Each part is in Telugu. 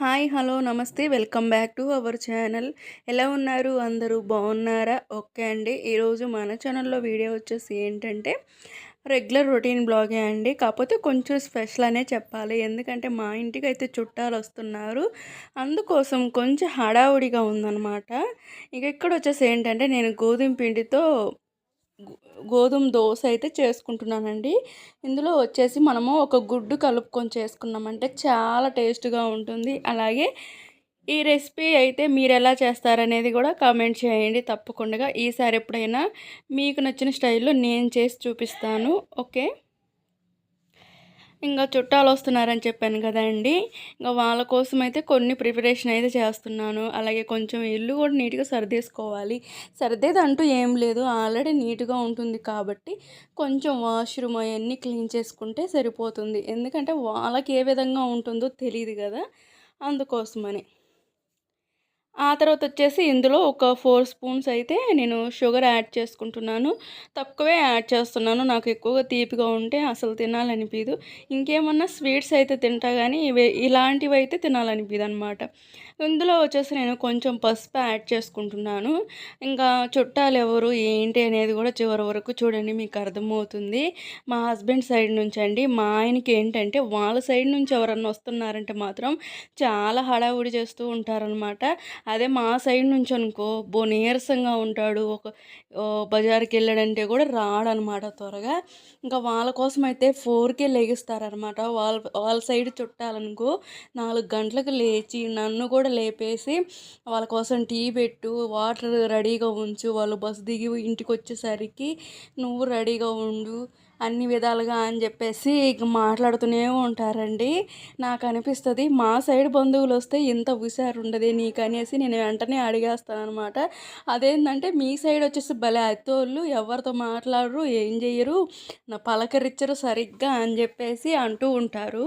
హాయ్ హలో నమస్తే welcome back to our channel. ఎలా ఉన్నారు అందరూ బాగున్నారా? ఓకే అండి. ఈరోజు మన ఛానల్లో వీడియో వచ్చేసి ఏంటంటే రెగ్యులర్ రొటీన్ బ్లాగే అండి. కాకపోతే కొంచెం స్పెషల్ అనే చెప్పాలి. ఎందుకంటే మా ఇంటికి అయితే చుట్టాలు వస్తున్నారు. అందుకోసం కొంచెం హడావుడిగా ఉందన్నమాట. ఇక ఇక్కడ వచ్చేసి ఏంటంటే నేను గోధుమ పిండితో గో గోధుమ దోస అయితే చేసుకుంటున్నానండి. ఇందులో వచ్చేసి మనము ఒక గుడ్డు కలుపుకొని చేసుకున్నామంటే చాలా టేస్ట్‌గా ఉంటుంది. అలాగే ఈ రెసిపీ అయితే మీరెలా చేస్తారనేది కూడా కామెంట్ చేయండి తప్పకుండా. ఈసారి ఎప్పుడైనా మీకు నచ్చిన స్టైల్‌లో నేను చేసి చూపిస్తాను. ఓకే. ఇంగా చుట్టాలొస్తున్నారని చెప్పాను గదండీ! ఇంగ వాళ్ళ కోసమయితే కొన్ని ప్రిపరేషన్ అయితే చేస్తున్నాను. అలాగే కొంచెం ఇల్లు గూడా నీట్‌గా సర్దేసుకోవాలి. సర్దేదంటూ ఏం లేదు. ఆల్రెడీ నీట్‌గా ఉంటుంది కాబట్టి కొంచెం వాష్‌రూమ్ అయన్నీ క్లీన్ చేసుకుంటే సరిపోతుంది. ఎందుకంటే వాళ్ళకి ఏ విధంగా ఉంటుందో తెలీదు గదా! అందుకోసమని. ఆ తర్వాతొచ్చేసి ఇందులో ఒక 4 స్పూన్స్ అయితే నేను షుగర్ యాడ్ చేసుకుంటున్నాను. తక్కువే యాడ్ చేస్తున్నాను. నాకు ఎక్కువగా తీపిగా ఉంటే అసలు తినాలనిపియదు. ఇంకేమన్నా స్వీట్స్ అయితే తింటా గానీ, ఇలాంటివైతే తినాలనిపియదనమాట. ఇందులో వచ్చేసి నేను కొంచెం పసుపు యాడ్ చేసుకుంటున్నాను. ఇంకా చుట్టాలెవరు, ఏంటి అనేది గూడా చివరి వరకు చూడండి మీకు అర్థమవుతుంది. మా హస్బెండ్ సైడ్ నుంచండి. మా ఆయనకి ఏంటంటే వాళ్ళ సైడ్ నుంచి ఎవరన్నా వస్తున్నారంటే మాత్రం చాలా హడావుడి చేస్తూ ఉంటారనమాట. అదే మా సైడ్ నుంచనుకో నీరసంగా ఉంటాడు. బజారుకెళ్ళాడంటే గూడా రాడనమాట త్వరగా. ఇంకా వాళ్ళ కోసమయితే 4కే లెగిస్తారనమాట. వాళ్ళ సైడ్ చుట్టాలనుకో 4 గంటలకు లేచి నన్ను కూడా లేపేసి వాళ్ళ కోసం టీ పెట్టు, వాటర్ రెడీగా ఉంచు, వాళ్ళు బస్సు దిగి ఇంటికొచ్చేసరికి నువ్వు రెడీగా ఉండు అన్ని విధాలుగా అని జెప్పేసి ఇక మాట్లాడుతూనే ఉంటారండి. నాకనిపిస్తది మా సైడ్ బంధువులొస్తే ఇంత హుషారుండదే నీకనేసి నేను వెంటనే అడిగేస్తాననమాట. అదేందంటే మీ సైడొచ్చేసి భలే అత్తోళ్ళు ఎవరితో మాట్లాడరు, ఏం జెయ్యరు, పలకరిచ్చరు సరిగ్గా అని జెప్పేసి అంటూ ఉంటారు.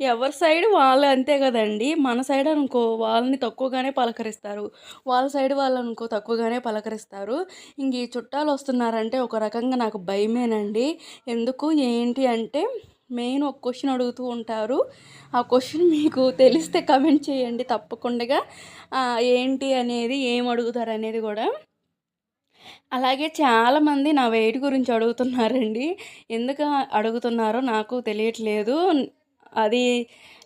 ఎవరి సైడ్ వాళ్ళు అంతే గదండీ! మన సైడ్ అనుకో వాళ్ళని తక్కువగానే పలకరిస్తారు. వాళ్ళ సైడ్ వాళ్ళనుకో తక్కువగానే పలకరిస్తారు. ఇంక ఈ చుట్టాలొస్తున్నారంటే ఒక రకంగా నాకు భయమేనండి. ఎందుకు ఏంటి అంటే మెయిన్ ఒక క్వెషన్ అడుగుతూ ఉంటారు. ఆ క్వెషన్ మీకు తెలిస్తే కమెంట్ చేయండి తప్పకుండగా. ఏంటి అనేది, ఏం అడుగుతారనేది గూడా. అలాగే చాలామంది నా వెయిట్ గురించి అడుగుతున్నారండి. ఎందుకు అడుగుతున్నారో నాకు తెలియట్లేదు. అది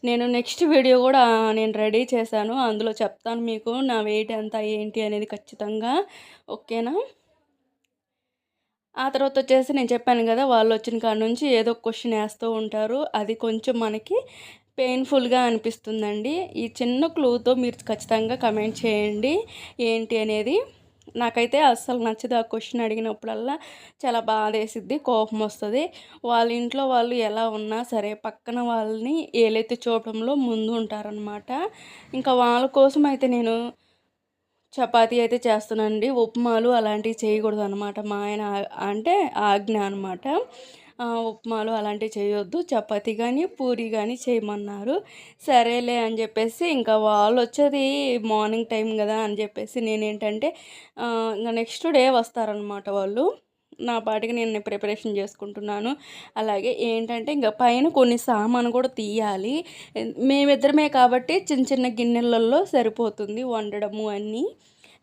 నేను నెక్స్ట్ వీడియో గూడా నేను రెడీ చేశాను. అందులో చెప్తాను మీకు నా వెయిట్ ఎంత, ఏంటి అనేది ఖచ్చితంగా. ఓకేనా? ఆ తర్వాతొచ్చేసి నేను చెప్పాను గదా! వాళ్ళొచ్చిన కాడ నుంచి ఏదో ఒక క్వెషన్ ఏస్తూ ఉంటారు. అది కొంచెం మనకి పెయిన్‌ఫుల్‌గా అనిపిస్తుందండి. ఈ చిన్న క్లూతో మీరు ఖచ్చితంగా కమెంట్ చేయండి ఏంటి అనేది. నాకైతే అస్సలు నచ్చదు. ఆ క్వెషన్ అడిగినప్పుడల్లా చాలా బాధేసిద్ది, కోపమొస్తది. వాళ్ళ ఇంట్లో వాళ్ళు ఎలా ఉన్నా సరే పక్కన వాళ్ళని ఏలెత్తి చూపడంలో ముందుంటారనమాట. ఇంకా వాళ్ళ కోసమయితే నేను చపాతీ అయితే చేస్తానండి. ఉప్మాలు అలాంటివి చేయకూడదనమాట. మా ఆయన అంటే ఆజ్ఞ అనమాట. ఉప్మాలు అలాంటివి చేయొద్దు. చపాతీ గానీ, పూరి గానీ చేయమన్నారు. సరేలే అని జెప్పేసి ఇంకా వాళ్ళొచ్చేది మార్నింగ్ టైం గదా అని జెప్పేసి నేనేంటంటే ఇంగ నెక్స్ట్ డే వస్తారనమాట వాళ్ళు. నా పాటికి నేను ప్రిపరేషన్ జేసుకుంటున్నాను. అలాగే ఏంటంటే ఇంగ పైన కొన్ని సామాను గూడా తీయాలి. మేమిద్దరమే కాబట్టి చిన్న చిన్న గిన్నెలలో సరిపోతుంది వండడము అన్నీ.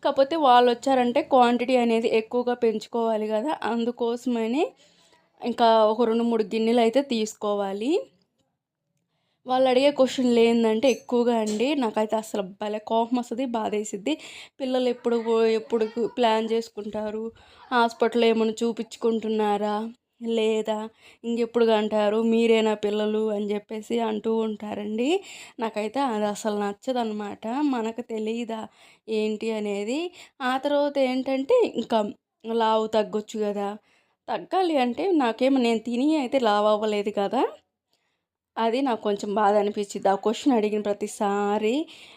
కాపోతే వాళ్ళొచ్చారంటే క్వాంటిటీ అనేది ఎక్కువగా పెంచుకోవాలి గదా! అందుకోసమని ఇంకా ఒక 2, 3 గిన్నెలయితే తీసుకోవాలి. వాళ్ళడిగే క్వెషన్‌లేందంటే ఎక్కువగా అండి నాకైతే అసలు భలే కోపమొస్తది, బాధేసిద్ది. ఎప్పుడు ప్లాన్ జేసుకుంటారు? హాస్పిటల్‌లో ఏమన్నా చూపిచ్చుకుంటున్నారా? లేదా? ఇంకెప్పుడు కంటారు? మీరేనా పిల్లలు? అని జెప్పేసి అంటూ ఉంటారండి. నాకైతే అది అసలు నచ్చదనమాట. మనకు తెలీదా ఏంటి అనేది? ఆ తర్వాత ఏంటంటే ఇంకా లావు తగ్గొచ్చు గదా! తగ్గాలి అంటే నేను తిని అయితే లావవ్వలేదు కదా! అది నాకు కొంచెం బాధ అనిపిచ్చిద్ది. ఆ క్వెషన్ అడిగిన ప్రతిసారి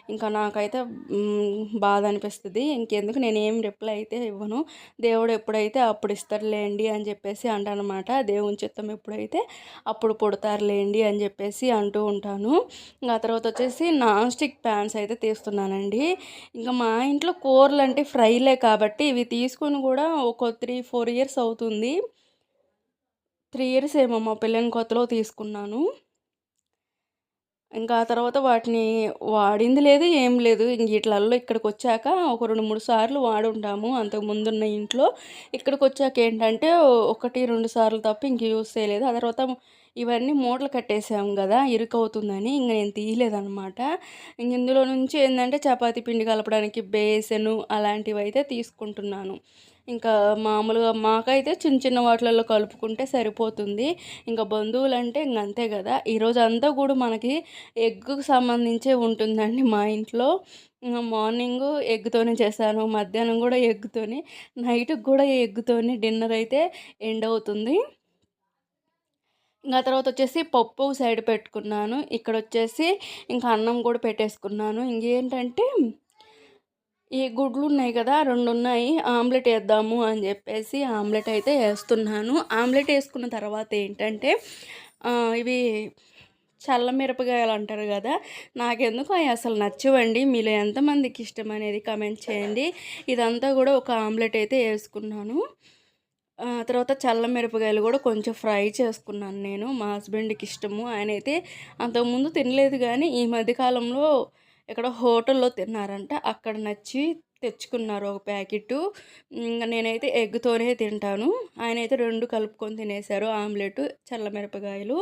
ఇంకా నాకైతే బాధ అనిపిస్తది. ఇంకెందుకు నేనేం రిప్లై అయితే ఇవ్వను. దేవుడు ఎప్పుడైతే అప్పుడు ఇస్తాడులేండి అని చెప్పేసి అంటాననమాట. దేవుని చిత్తం ఎప్పుడైతే అప్పుడు పుడతారులేండి అని చెప్పేసి అంటూ ఉంటాను. ఇంక ఆ తర్వాత వచ్చేసి నాన్ స్టిక్ ప్యాన్స్ అయితే తీస్తున్నానండి. ఇంకా మా ఇంట్లో కూరలంటే ఫ్రైలే కాబట్టి ఇవి తీసుకొని కూడా ఒక 3, 4 ఇయర్స్ అవుతుంది. 3 ఇయర్స్ ఏమో మా పెళ్ళైన కొత్తలో తీసుకున్నాను. ఇంకా ఆ తర్వాత వాటిని వాడింది లేదు, ఏం లేదు. ఇంక ఈట్లల్లో ఇక్కడికొచ్చాక ఒక 2, 3 సార్లు వాడుంటాము. అంతకు ముందున్న ఇంట్లో. ఇక్కడికొచ్చాక ఏంటంటే 1, 2 సార్లు తప్ప ఇంక యూజ్ చేయలేదు. ఆ తర్వాత ఇవన్నీ మూటలు కట్టేసాం గదా! ఇరుకవుతుందని ఇంక నేను తీయలేదనమాట. ఇంక ఇందులో నుంచి ఏందంటే చపాతీ పిండి కలపడానికి బేసను అలాంటివైతే తీసుకుంటున్నాను. ఇంకా మామూలుగా మాకైతే చిన్న చిన్న వాటిలల్లో కలుపుకుంటే సరిపోతుంది. ఇంకా బంధువులంటే ఇంక అంతే గదా! ఈరోజంతా గూడా మనకి ఎగ్‌కి సంబంధించే ఉంటుందండి మా ఇంట్లో. మార్నింగు ఎగ్‌తోనే చేశాను. మధ్యాహ్నం గూడా ఎగ్‌తోనే, నైట్‌కి గూడా ఎగ్‌తోనే డిన్నర్ అయితే ఎండ్ అవుతుంది. ఇంగ ఆ తర్వాతొచ్చేసి పప్పు సైడ్ పెట్టుకున్నాను. ఇక్కడొచ్చేసి ఇంకా అన్నం గూడా పెట్టేసుకున్నాను. ఇంగేంటంటే ఈ గుడ్లున్నాయి గదా! 2 ఉన్నాయి. ఆమ్లెట్ ఏద్దాము అని జెప్పేసి ఆమ్లెట్ అయితే ఏస్తున్నాను. ఆమ్లెట్ ఏసుకున్న తర్వాత ఏంటంటే ఇవి చల్ల మిరపకాయలంటారు గదా! నాకెందుకో అయి అసలు నచ్చవండి. మీలో ఎంతమందికి ఇష్టమనేది కామెంట్ చేయండి. ఇదంతా గూడా ఒక ఆమ్లెట్ అయితే ఏసుకున్నాను. తర్వాత చల్ల మిరపకాయలు గూడా కొంచెం ఫ్రై చేసుకున్నాను నేను. మా హస్బెండ్‌కి ఇష్టము. ఆయనైతే అంతకుముందు తినలేదు గానీ, ఈ మధ్య కాలంలో ఎక్కడో హోటల్‌లో తిన్నారంట. అక్కడ నచ్చి తెచ్చుకున్నారు ఒక ప్యాకెట్టు. నేనైతే ఎగ్‌తోనే తింటాను. ఆయనైతే 2 కలుపుకొని తినేశారు. ఆమ్లెటు, చల్ల మిరపకాయలు.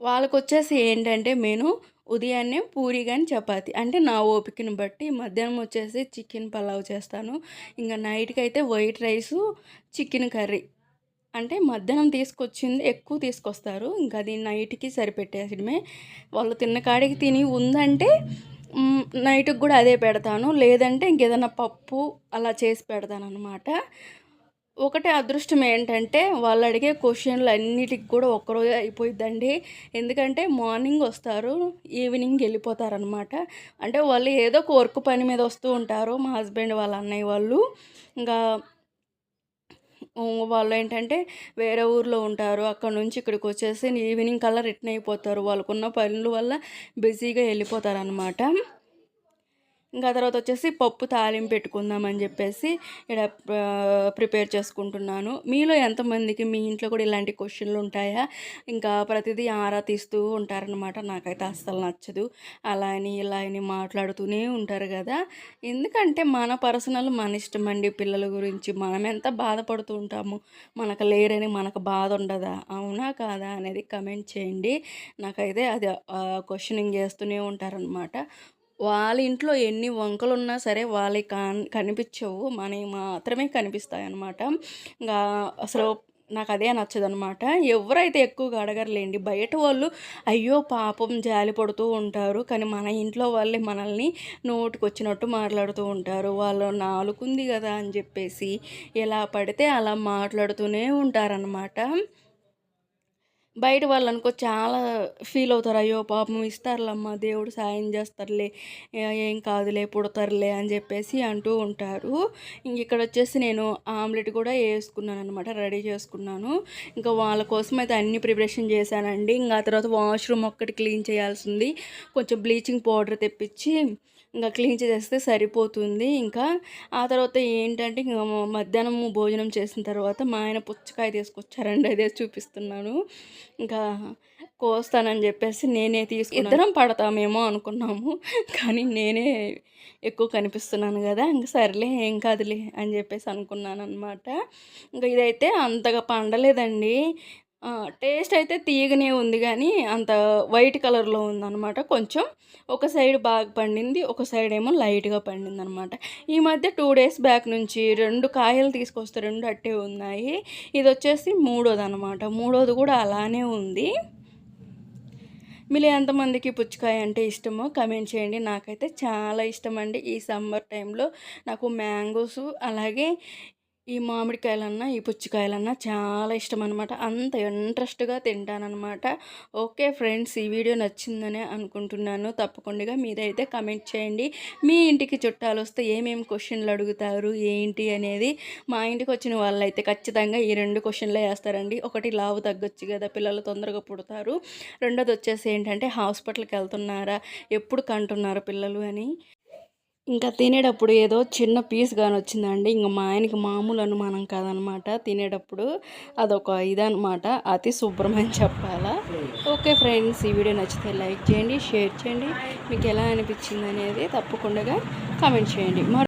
వాళ్ళకొచ్చేసి ఏంటంటే మెను ఉదయాన్నే పూరి గాని, చపాతీ. అంటే నా ఓపికని బట్టి. మధ్యాహ్నం వచ్చేసి చికెన్ పలావ్ చేస్తాను. ఇంక నైట్‌కైతే వైట్ రైసు, చికెన్ కర్రీ. అంటే మధ్యాహ్నం తీసుకొచ్చింది ఎక్కువ తీసుకొస్తారు. ఇంక అది నైట్‌కి సరిపెట్టేయడమే. వాళ్ళు తిన్న కాడికి తిని ఉందంటే నైట్‌కి గూడా అదే పెడతాను. లేదంటే ఇంకేదన్నా పప్పు అలా చేసి పెడతాననమాట. ఒకటే అదృష్టం ఏంటంటే, వాళ్ళడిగే క్వెషన్‌లన్నిటికి కూడా ఒక్కరోజే అయిపోయిద్దండి. ఎందుకంటే, మార్నింగ్ వస్తారు, ఈవినింగ్ ఎళ్ళిపోతారనమాట. అంటే వాళ్ళు ఏదో ఒక వర్క్ పని మీద వస్తూ ఉంటారు. మా హస్బెండ్ వాళ్ళ అన్నయ్య వాళ్ళు. ఇంకా వాళ్ళేంటంటే వేరే ఊర్లో ఉంటారు. అక్కడి నుంచి ఇక్కడికొచ్చేసి ఈవినింగ్ కల్లా రిటర్న్ అయిపోతారు. వాళ్ళకున్న పనుల వల్ల బిజీగా ఎళ్ళిపోతారనమాట. ఇంకా తర్వాతొచ్చేసి పప్పు తాలింపు పెట్టుకుందామని జెప్పేసి ఈడ ప్రిపేర్ చేసుకుంటున్నాను. మీలో ఎంతమందికి మీ ఇంట్లో కూడా ఇలాంటి క్వెషన్‌లుంటాయా? ఇంకా ప్రతిదీ ఆరా తీస్తూ ఉంటారనమాట. నాకైతే అస్సలు నచ్చదు. అలా అని, ఇలా అని మాట్లాడుతూనే ఉంటారు గదా! ఎందుకంటే మన పర్సనల్ మన ఇష్టమండి పిల్లల గురించి. మనమెంత బాధపడుతూ ఉంటాము. మనకు లేరని మనకు బాధుండదా? అవునా? కాదా? అనేది కమెంట్ చేయండి. నాకైతే అది క్వెషనింగ్ జేస్తూనే ఉంటారనమాట. వాళ్ళ ఇంట్లో ఎన్ని వంకలున్నా సరే వాళ్ళయి కనిపిచ్చవు. మనయి మాత్రమే కనిపిస్తాయనమాట. ఇంగా అసలు నాకదే నచ్చదనమాట. ఎవరైతే ఎక్కువగా అడగరులేండి. బయట వాళ్ళు అయ్యో పాపం జాలి పడుతూ ఉంటారు. కానీ మన ఇంట్లో వాళ్ళే మనల్ని నోటికొచ్చినట్టు మాట్లాడుతూ ఉంటారు. వాళ్ళ నాలుకుంది గదా అని జెప్పేసి ఎలా పడితే అలా మాట్లాడుతూనే ఉంటారనమాట. బయట వాళ్ళనుకో చాలా ఫీలవుతారు. అయ్యో! పాపం ఇస్తారులేమ్మా దేవుడు సాయం జేస్తారులే. ఏం కాదులే పుడతారులే అని జెప్పేసి అంటూ ఉంటారు. ఇంగిక్కడొచ్చేసి నేను ఆమ్లెట్ గూడా యేసుకున్నాననమాట. రెడీ చేసుకున్నాను. ఇంకా వాళ్ళ కోసమయితే అన్ని ప్రిపరేషన్ జేశానండి. ఇంగా ఆ తర్వాత వాష్‌రూమ్ ఒక్కటి క్లీన్ చేయాల్సింది. కొంచెం బ్లీచింగ్ పౌడర్ తెప్పిచ్చి ఇంగ క్లీన్ చేసేస్తే సరిపోతుంది. ఇంకా ఆ తర్వాత ఏంటంటే ఇంగ మధ్యాహ్నం భోజనం చేసిన తర్వాత మా ఆయన పుచ్చకాయ తీసుకొచ్చారండి. అదే చూపిస్తున్నాను. ఇంకా కోస్తానని జెప్పేసి నేనే తీసుకున్నాను. ఇద్దరం పడతామేమో అనుకున్నాము. కానీ నేనే ఎక్కువ కనిపిస్తున్నాను గదా! ఇంక సర్లే ఏం కాదులే అని జెప్పేసి అనుకున్నాననమాట. ఇంక ఇదైతే అంతగా పండలేదండి. టేస్ట్ అయితే తీయగానే ఉంది గానీ, అంత వైట్ కలర్‌లో ఉందనమాట. కొంచెం ఒక సైడ్ బాగా పండింది. ఒక సైడ్ ఏమో లైట్‌గా పండిందనమాట. ఈ మధ్య 2 డేస్ బ్యాక్ నుంచి 2 కాయలు తీసుకొస్తే 2 అట్టే ఉన్నాయి. ఇదొచ్చేసి మూడోదనమాట. మూడోది గూడా అలానే ఉంది. మీలో ఎంతమందికి పుచ్చకాయ అంటే ఇష్టమో కమెంట్ చేయండి. నాకైతే చాలా ఇష్టమండి. ఈ సమ్మర్ టైంలో నాకు మ్యాంగోసు అలాగే ఈ మామిడికాయలన్నా, ఈ పుచ్చకాయలన్నా చాలా ఇష్టమనమాట. అంత ఇంట్రెస్ట్‌గా తింటాననమాట. ఓకే ఫ్రెండ్స్, ఈ వీడియో నచ్చిందనే అనుకుంటున్నాను. తప్పకుండా మీరైతే కమెంట్ చేయండి. మీ ఇంటికి చుట్టాలొస్తే ఏమేమి క్వెషన్‌లు అడుగుతారు, ఏంటి అనేది. మా ఇంటికొచ్చిన వాళ్ళైతే ఖచ్చితంగా ఈ 2 క్వెషన్‌లే ఏస్తారండి. ఒకటి లావు తగ్గొచ్చు గదా! పిల్లలు తొందరగా పుడతారు. రెండోదొచ్చేసి ఏంటంటే హాస్పిటల్‌కెళ్తున్నారా? ఎప్పుడు కంటున్నారు పిల్లలు అని. ఇంకా తినేటప్పుడు ఏదో చిన్న పీస్ గాని వచ్చిందండి, ఇంక మా ఆయనకి మామూలు అనుమానం కాదనమాట. తినేటప్పుడు అదొక ఇదనమాట, అతి శుభ్రం అని చెప్పాలా. ఓకే ఫ్రెండ్స్, ఈ వీడియో నచ్చితే లైక్ చేయండి, షేర్ చేయండి. మీకు ఎలా అనిపించింది అనేది తప్పకుండా కామెంట్ చేయండి.